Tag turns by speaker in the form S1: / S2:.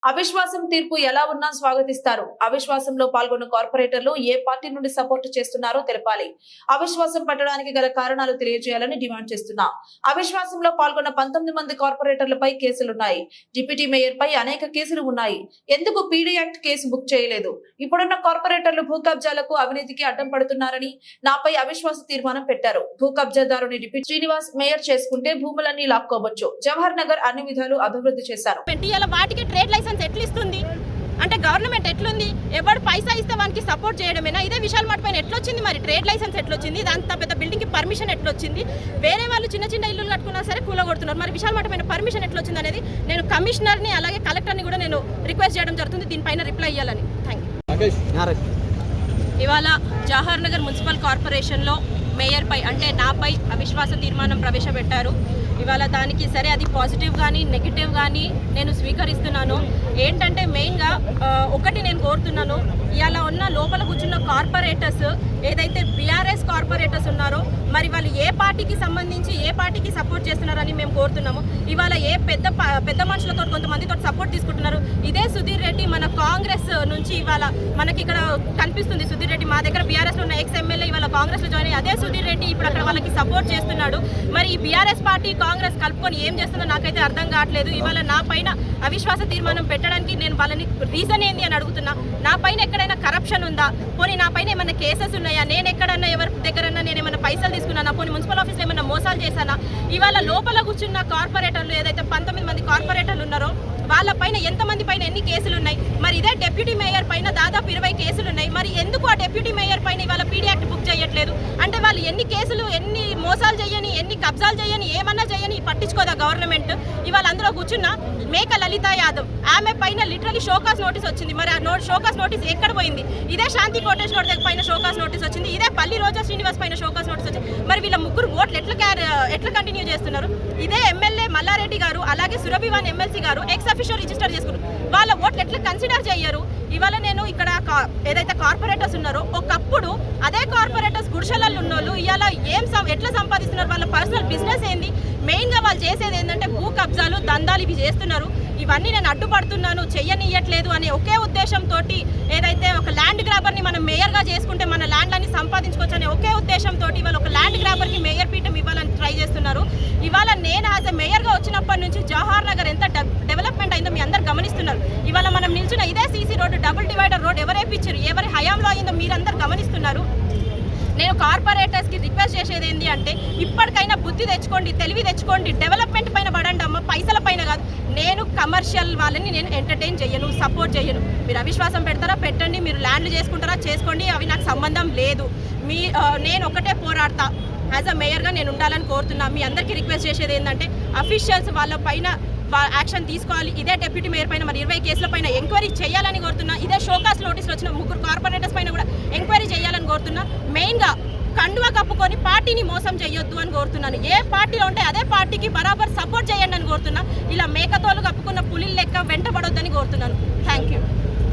S1: అవిశ్వాసం తీర్పు ఎలా ఉన్నా స్వాగతిస్తారు. అవిశ్వాసంలో పాల్గొన్న కార్పొరేటర్లు ఏ పార్టీ నుండి సపోర్ట్ చేస్తున్నారో తెలపాలి. అవిశ్వాసం పెట్టడానికి గల కారణాలు తెలియజేయాలని డిమాండ్ చేస్తున్నా. అవిశ్వాసంలో పాల్గొన్న 19 మంది కార్పొరేటర్లపై కేసులున్నాయి. డిప్యూటీ మేయర్ పై అనేక కేసులు ఉన్నాయి. ఎందుకు పీడీ యాక్ట్ కేసు బుక్ చేయలేదు? ఇప్పుడున్న కార్పొరేటర్లు భూ కబ్జాలకు అవినీతికి అడ్డం పడుతున్నారని నాపై అవిశ్వాస తీర్మానం పెట్టారు. భూ కబ్జాదారుని డిప్యూటీ శ్రీనివాస్ మేయర్ చేసుకుంటే భూములన్నీ లాక్కోవచ్చు. జవహర్ నగర్ అన్ని విధాలు అభివృద్ధి చేశారు.
S2: వాటికి ట్రేడ్ లైసెన్స్ ఎట్లిస్తుంది అంటే గవర్నమెంట్ ఎట్లుంది? ఎవరు పైసా ఇస్తే వానికి సపోర్ట్ చేయడమేనా? ఇదే విశాల్ మార్ట్ పైన ఎట్లొచ్చింది? మరి ట్రేడ్ లైసెన్స్ ఎట్లొచ్చింది? అంత పెద్ద బిల్డింగ్ కి పర్మిషన్ ఎట్లొచ్చింది? వేరే వాళ్ళు చిన్న చిన్న ఇల్లు కట్టుకున్నా సరే కూలగొడుతున్నారు. మరి విశాల్ మార్ట్ పైన పర్మిషన్ ఎట్లొచ్చింది అనేది నేను కమిషనర్ని అలాగే కలెక్టర్ని కూడా నేను రిక్వెస్ట్ చేయడం జరుగుతుంది. దీనిపైన రిప్లై ఇవ్వాలని. Thank you. ఇవాళ జవహర్ నగర్ మున్సిపల్ కార్పొరేషన్లో మేయర్ పై అంటే నాపై అవిశ్వాస తీర్మానం ప్రవేశపెట్టారు. ఇవాళ దానికి సరే అది పాజిటివ్ కానీ నెగిటివ్ కానీ నేను స్వీకరిస్తున్నాను. ఏంటంటే మెయిన్గా ఒకటి నేను కోరుతున్నాను, ఇవాళ ఉన్న లోపల కూర్చున్న కార్పొరేటర్స్ ఏదైతే బీఆర్ఎస్ కార్పొరేటర్స్ ఉన్నారో మరి వాళ్ళు ఏ పార్టీకి సంబంధించి ఏ పార్టీకి సపోర్ట్ చేస్తున్నారని మేము కోరుతున్నాము. ఇవాళ ఏ పెద్ద మనుషులతో కొంతమందితో సపోర్ట్ తీసుకుంటున్నారు. ఇదే సుధీర్ రెడ్డి మన కాంగ్రెస్ నుంచి ఇవాళ మనకి ఇక్కడ కనిపిస్తుంది. సుధీర్ రెడ్డి మా దగ్గర బీఆర్ఎస్లో ఉన్న ఎక్స్ ఎమ్మెల్యే ఇవాళ కాంగ్రెస్లో జాయిన్ అయ్యి అదే సుధీర్ రెడ్డి ఇప్పుడు అక్కడ వాళ్ళకి సపోర్ట్ చేస్తున్నాడు. మరి ఈ బీఆర్ఎస్ పార్టీ కాంగ్రెస్ కలుపుకొని ఏం చేస్తుందో నాకైతే అర్థం కావట్లేదు. ఇవాళ నా పైన అవిశ్వాస తీర్మానం పెట్టడానికి నేను వాళ్ళని రీజన్ ఏంది అని అడుగుతున్నా. నా పైన ఎక్కడైనా కరప్షన్ ఉందా? పోనీ నా పైన ఏమైనా కేసెస్ ఉన్నాయా? నేను ఎక్కడన్నా ఎవరి దగ్గరన్నా నేను ఏమైనా పైసలు తీసుకున్నానా? పోనీ మున్సిపల్ ఆఫీస్లో ఏమైనా మోసాలు చేశానా? ఇవాళ లోపల కూర్చున్న కార్పొరేటర్లు ఏదైతే 19 మంది కార్పొరేటర్లు ఉన్నారో వాళ్ళ పైన ఎంతమంది పైన ఎన్ని కేసులు ఉన్నాయి? మరి ఇదే డిప్యూటీ మేయర్ పైన దాదాపు 20 కేసులు ఉన్నాయి. మరి ఎందుకు ఆ డిప్యూటీ మేయర్ పైన ఇవాళ పీడీ యాక్ట్ బుక్ చేయట్లేదు? అంటే వాళ్ళు ఎన్ని కేసులు, ఎన్ని మోసాలు చేయని, ఎన్ని కబ్జాలు చేయని, ఏమన్నా చేయని పట్టించుకోదా గవర్నమెంట్? ఇవాళ అందులో కూర్చున్న మేక లలిత యాదవ్ ఆమె పైన లిటరలీ షోకాస్ నోటీస్ వచ్చింది. మరి ఆ షోకాస్ నోటీస్ ఎక్కడ పోయింది? ఇదే శాంతి కోటేష్ పైన షోకాస్ నోటీస్ వచ్చింది. ఇదే పల్లి రోజా శ్రీనివాస్ పైన షోకాస్ నోటీస్ వచ్చింది. మరి వీళ్ళ ముగ్గురు ఓట్లు ఎట్లా కంటిన్యూ చేస్తున్నారు? ఇదే ఎమ్మెల్యే మల్లారెడ్డి గారు అలాగే సురభివాన్ ఎమ్మెల్సీ గారు ఎక్స్ అఫీషియల్ రిజిస్టర్ చేసుకున్నారు. వాళ్ళ ఓట్లు ఎట్లా కన్సిడర్ చేయరు? ఇవాళ నేను ఇక్కడ ఏదైతే కార్పొరేటర్స్ ఉన్నారో ఒకప్పుడు అదే కార్పొరేటర్స్ గుడిసెలలో ఉన్నోళ్ళు ఇవాళ ఎట్లా సంపాదిస్తున్నారు? వాళ్ళ పర్సనల్ బిజినెస్ ఏంది? మెయిన్గా వాళ్ళు చేసేది ఏంటంటే భూ కబ్జాలు, దందాలు ఇవి చేస్తున్నారు. ఇవన్నీ నేను అడ్డుపడుతున్నాను, చెయ్యనియట్లేదు అనే ఒకే ఉద్దేశంతో ఏదైతే ఒక ల్యాండ్ గ్రాబర్ని మనం మేయర్గా చేసుకుంటే మన ల్యాండ్లని సంపాదించుకోవచ్చు అనే ఒకే ఉద్దేశంతో ఇవాళ ఒక ల్యాండ్ గ్రాబర్కి మేయర్ పీఠం ఇవ్వాలని ట్రై చేస్తున్నారు. ఇవాళ నేను యాజ్ ఎ మేయర్గా వచ్చినప్పటి నుంచి జవహర్ నగర్ ఎంత డెవలప్మెంట్ అయిందో మీ అందరు గమనిస్తున్నారు. ఇవాళ మనం నిల్చున్న ఇదే CC road, double divider road ఎవరైపించారు, ఎవరి హయాంలో అయిందో మీరందరూ గమనిస్తున్నారు. నేను కార్పొరేటర్స్కి రిక్వెస్ట్ చేసేది ఏంటి అంటే ఇప్పటికైనా బుద్ధి తెచ్చుకోండి, తెలివి తెచ్చుకోండి, డెవలప్మెంట్ పైన పడండి అమ్మ, పైసల పైన కాదు. నేను కమర్షియల్ వాళ్ళని నేను ఎంటర్టైన్ చేయను, సపోర్ట్ చేయను. మీరు అవిశ్వాసం పెడతారా పెట్టండి, మీరు ల్యాండ్లు చేసుకుంటారా చేసుకోండి, అవి నాకు సంబంధం లేదు. నేను ఒకటే పోరాడతా, యాజ్ అ మేయర్గా నేను ఉండాలని కోరుతున్నా. మీ అందరికీ రిక్వెస్ట్ చేసేది ఏంటంటే అఫీషియల్స్ వాళ్ళ పైన యాక్షన్ తీసుకోవాలి. ఇదే డిప్యూటీ మేయర్ పైన మరి 20 కేసుల పైన ఎంక్వైరీ చేయాలని కోరుతున్నా. ఇదే షోకాస్ నోటీసులు వచ్చిన 3 కార్పొరేటర్స్ పైన కూడా ఎంక్వైరీ చేయాలని కోరుతున్నా. మెయిన్గా కండువా కప్పుకొని పార్టీని మోసం చేయొద్దు అని కోరుతున్నాను. ఏ పార్టీలో ఉంటే అదే పార్టీకి బరాబర్ సపోర్ట్ చేయండి అని కోరుతున్నా. ఇలా మేకతోలు కప్పుకున్న పులిల లెక్క వెంటబడొద్దని కోరుతున్నాను. Thank you.